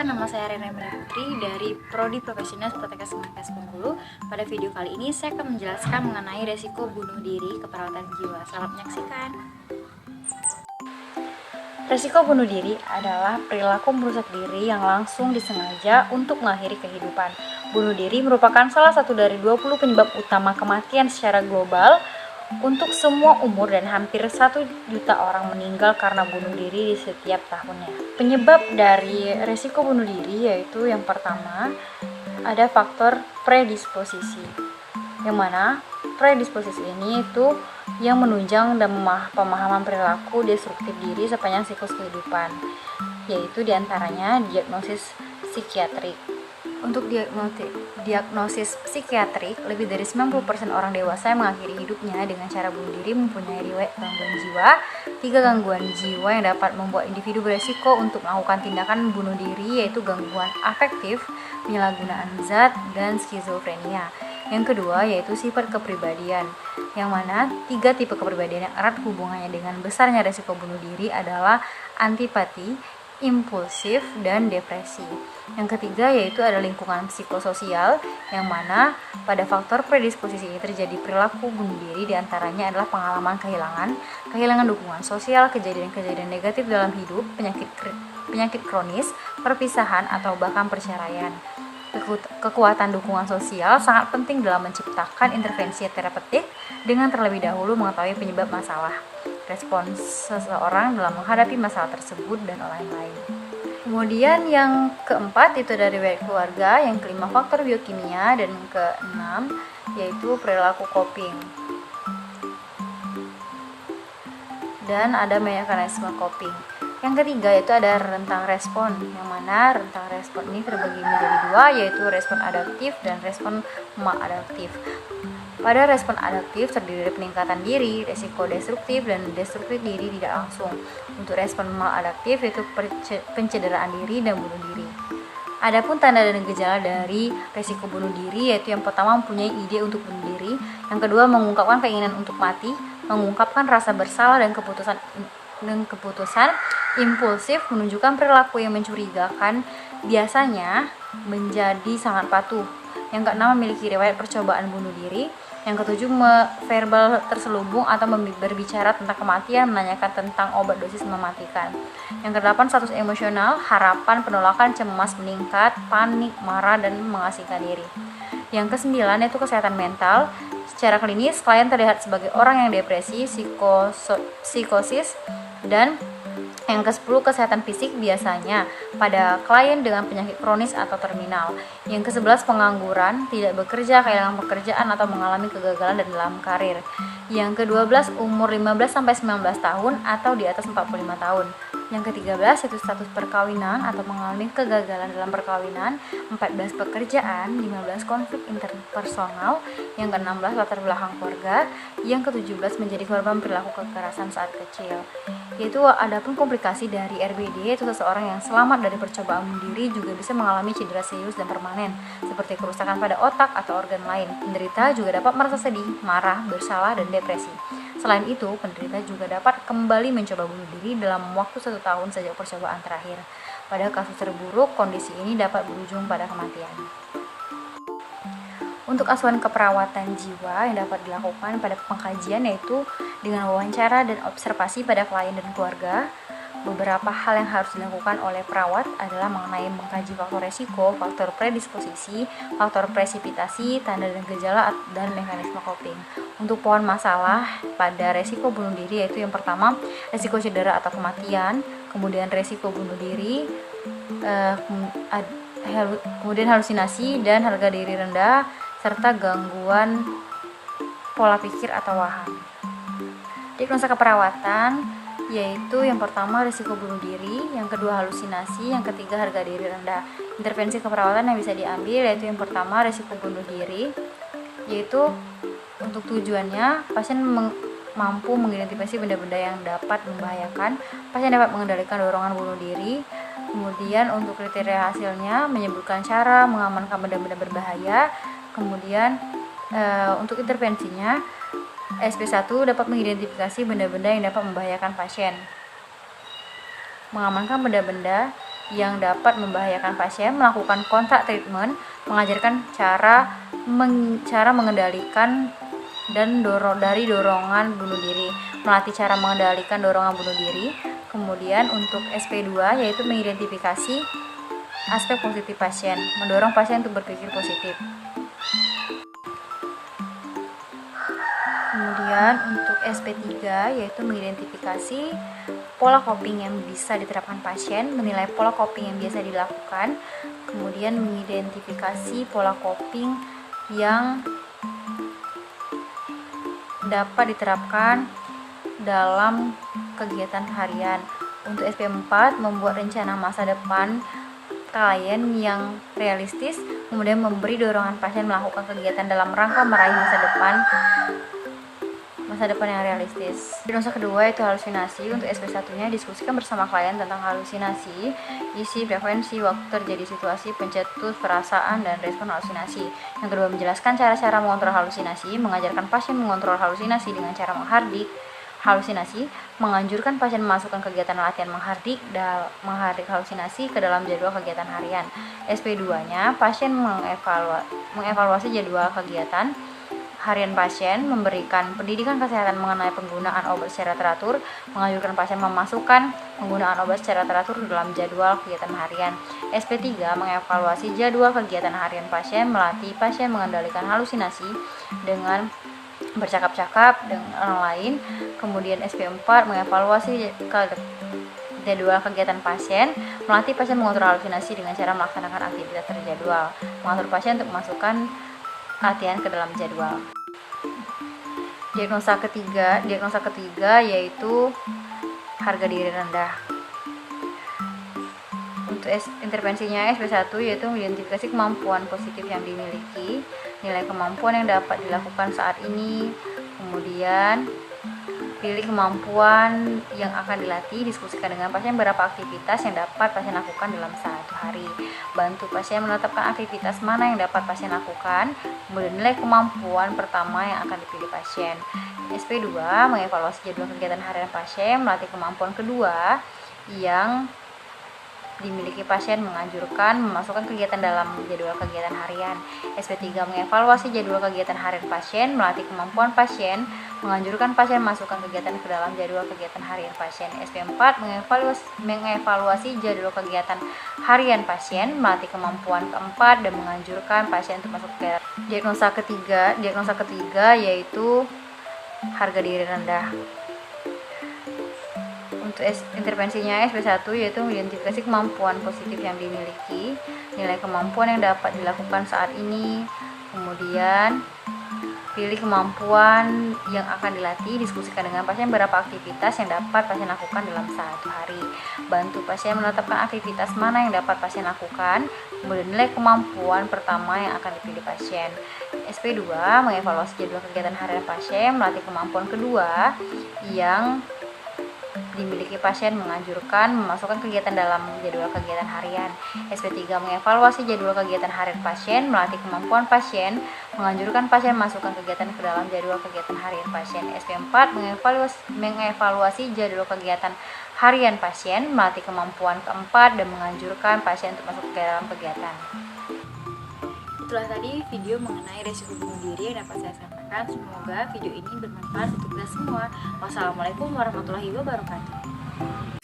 perkenalkan, nama saya Rena Putri dari Prodi Profesional Proteksi Kemenkes Bengkulu. Pada video kali ini saya akan menjelaskan mengenai resiko bunuh diri keperawatan jiwa. Selamat menyaksikan. Resiko bunuh diri adalah perilaku merusak diri yang langsung disengaja untuk mengakhiri kehidupan. Bunuh diri merupakan salah satu dari 20 penyebab utama kematian secara global untuk semua umur dan hampir 1 juta orang meninggal karena bunuh diri di setiap tahunnya. Penyebab dari resiko bunuh diri yaitu yang pertama ada faktor predisposisi, yang mana predisposisi ini itu yang menunjang dan pemahaman perilaku destruktif diri sepanjang siklus kehidupan, yaitu diantaranya diagnosis psikiatrik. Untuk diagnosis psikiatrik, lebih dari 90% orang dewasa yang mengakhiri hidupnya dengan cara bunuh diri mempunyai riwayat gangguan jiwa. 3 gangguan jiwa yang dapat membuat individu beresiko untuk melakukan tindakan bunuh diri yaitu gangguan afektif, penyalahgunaan zat, dan skizofrenia. Yang kedua yaitu sifat kepribadian, yang mana 3 tipe kepribadian yang erat hubungannya dengan besarnya resiko bunuh diri adalah antipati, impulsif, dan depresi. Yang ketiga yaitu ada lingkungan psikososial, yang mana pada faktor predisposisi ini terjadi perilaku bunuh diri, diantaranya adalah pengalaman kehilangan dukungan sosial, kejadian-kejadian negatif dalam hidup, penyakit kronis, perpisahan, atau bahkan perceraian. Kekuatan dukungan sosial sangat penting dalam menciptakan intervensi terapeutik dengan terlebih dahulu mengetahui penyebab masalah, respons seseorang dalam menghadapi masalah tersebut, dan lain-lain. Kemudian yang keempat itu dari riwayat keluarga, yang kelima faktor biokimia, dan keenam yaitu perilaku coping. Dan ada mekanisme coping. Yang ketiga yaitu ada rentang respon, yang mana rentang respon ini terbagi menjadi 2, yaitu respon adaptif dan respon maladaptif. Pada respon adaptif terdiri dari peningkatan diri, resiko destruktif, dan destruktif diri tidak langsung. Untuk respon maladaptif yaitu pencederaan diri dan bunuh diri. Adapun tanda dan gejala dari resiko bunuh diri yaitu yang pertama mempunyai ide untuk bunuh diri, yang kedua mengungkapkan keinginan untuk mati, mengungkapkan rasa bersalah dan keputusan impulsif, menunjukkan perilaku yang mencurigakan, biasanya menjadi sangat patuh. Yang keenam memiliki riwayat percobaan bunuh diri. Yang ketujuh verbal terselubung atau berbicara tentang kematian, menanyakan tentang obat dosis mematikan. Yang kedelapan status emosional, harapan, penolakan, cemas meningkat, panik, marah, dan mengasingkan diri. Yang kesembilan yaitu kesehatan mental. Secara klinis klien terlihat sebagai orang yang depresi, psikosis, dan yang ke-10 kesehatan fisik, biasanya pada klien dengan penyakit kronis atau terminal. Yang ke-11 pengangguran, tidak bekerja, kehilangan pekerjaan, atau mengalami kegagalan dalam karir. Yang ke-12 umur 15-19 tahun atau di atas 45 tahun. Yang ke-13 yaitu status perkawinan atau mengalami kegagalan dalam perkawinan. 14 pekerjaan, 15 konflik interpersonal. Yang ke-16 latar belakang keluarga. Yang ke-17 menjadi korban perilaku kekerasan saat kecil. Yaitu adapun komplikasi dari RBD yaitu seseorang yang selamat dari percobaan bunuh diri juga bisa mengalami cedera serius dan permanen seperti kerusakan pada otak atau organ lain. Penderita juga dapat merasa sedih, marah, bersalah, dan depresi. Selain itu, penderita juga dapat kembali mencoba bunuh diri dalam waktu 1 tahun sejak percobaan terakhir. Pada kasus terburuk, kondisi ini dapat berujung pada kematian. Untuk asuhan keperawatan jiwa yang dapat dilakukan pada pengkajian yaitu dengan wawancara dan observasi pada klien dan keluarga. Beberapa hal yang harus dilakukan oleh perawat adalah mengenai mengkaji faktor resiko, faktor predisposisi, faktor presipitasi, tanda dan gejala, dan mekanisme coping. Untuk pohon masalah pada resiko bunuh diri yaitu yang pertama resiko cedera atau kematian, kemudian resiko bunuh diri, kemudian halusinasi dan harga diri rendah, serta gangguan pola pikir atau waham. Diagnosa keperawatan yaitu yang pertama risiko bunuh diri, yang kedua halusinasi, yang ketiga harga diri rendah. Intervensi keperawatan yang bisa diambil yaitu yang pertama risiko bunuh diri, yaitu untuk tujuannya pasien mampu mengidentifikasi benda-benda yang dapat membahayakan, pasien dapat mengendalikan dorongan bunuh diri. Kemudian untuk kriteria hasilnya menyebutkan cara mengamankan benda-benda berbahaya. Kemudian untuk intervensinya SP1 dapat mengidentifikasi benda-benda yang dapat membahayakan pasien, mengamankan benda-benda yang dapat membahayakan pasien, melakukan kontak treatment, mengajarkan cara mengendalikan dan dari dorongan bunuh diri, melatih cara mengendalikan dorongan bunuh diri. Kemudian untuk SP2 yaitu mengidentifikasi aspek positif pasien, mendorong pasien untuk berpikir positif. Kemudian untuk SP3 yaitu mengidentifikasi pola coping yang bisa diterapkan pasien, menilai pola coping yang biasa dilakukan, kemudian mengidentifikasi pola coping yang dapat diterapkan dalam kegiatan harian. Untuk SP4 membuat rencana masa depan klien yang realistis, kemudian memberi dorongan pasien melakukan kegiatan dalam rangka meraih masa depan yang realistis. Diagnosa kedua yaitu halusinasi. Untuk SP1 nya diskusikan bersama klien tentang halusinasi, isi, frekuensi, waktu terjadi situasi, pencetus, perasaan, dan respon halusinasi. Yang kedua menjelaskan cara-cara mengontrol halusinasi, mengajarkan pasien mengontrol halusinasi dengan cara menghardik halusinasi, menganjurkan pasien memasukkan kegiatan latihan menghardik halusinasi ke dalam jadwal kegiatan harian. SP2 nya pasien mengevaluasi jadwal kegiatan harian pasien, memberikan pendidikan kesehatan mengenai penggunaan obat secara teratur, menganjurkan pasien memasukkan penggunaan obat secara teratur dalam jadwal kegiatan harian. SP3 mengevaluasi jadwal kegiatan harian pasien, melatih pasien mengendalikan halusinasi dengan bercakap-cakap dengan orang lain. Kemudian SP4 mengevaluasi jadwal kegiatan pasien, melatih pasien mengontrol halusinasi dengan cara melaksanakan aktivitas terjadwal, mengatur pasien untuk memasukkan latihan ke dalam jadwal. Diagnosa ketiga yaitu harga diri rendah. Untuk intervensinya SP1 yaitu mengidentifikasi kemampuan positif yang dimiliki, nilai kemampuan yang dapat dilakukan saat ini, kemudian pilih kemampuan yang akan dilatih, diskusikan dengan pasien berapa aktivitas yang dapat pasien lakukan dalam satu hari, bantu pasien menetapkan aktivitas mana yang dapat pasien lakukan, kemudian nilai kemampuan pertama yang akan dipilih pasien. SP2 mengevaluasi jadwal kegiatan harian pasien, melatih kemampuan kedua yang dimiliki pasien, menganjurkan memasukkan kegiatan dalam jadwal kegiatan harian. SP3 mengevaluasi jadwal kegiatan harian pasien, melatih kemampuan pasien, menganjurkan pasien memasukkan kegiatan ke dalam jadwal kegiatan harian pasien. SP4 mengevaluasi jadwal kegiatan harian pasien, melatih kemampuan keempat, dan menganjurkan pasien untuk masuk ke diagnosa ketiga yaitu harga diri rendah. Untuk intervensinya SP1 yaitu mengidentifikasi kemampuan positif yang dimiliki, nilai kemampuan yang dapat dilakukan saat ini, kemudian pilih kemampuan yang akan dilatih, diskusikan dengan pasien berapa aktivitas yang dapat pasien lakukan dalam satu hari, bantu pasien menetapkan aktivitas mana yang dapat pasien lakukan, kemudian nilai kemampuan pertama yang akan dipilih pasien. SP2 mengevaluasi jadwal kegiatan harian pasien, melatih kemampuan kedua yang dimiliki pasien, menganjurkan memasukkan kegiatan dalam jadwal kegiatan harian. SP3 mengevaluasi jadwal kegiatan harian pasien, melatih kemampuan pasien, menganjurkan pasien memasukkan kegiatan ke dalam jadwal kegiatan harian pasien. SP4 mengevaluasi jadwal kegiatan harian pasien, melatih kemampuan keempat, dan menganjurkan pasien untuk masuk ke dalam kegiatan. Itulah tadi video mengenai resiko bunuh diri yang dapat saya sampaikan. Semoga video ini bermanfaat untuk kita semua. Wassalamualaikum warahmatullahi wabarakatuh.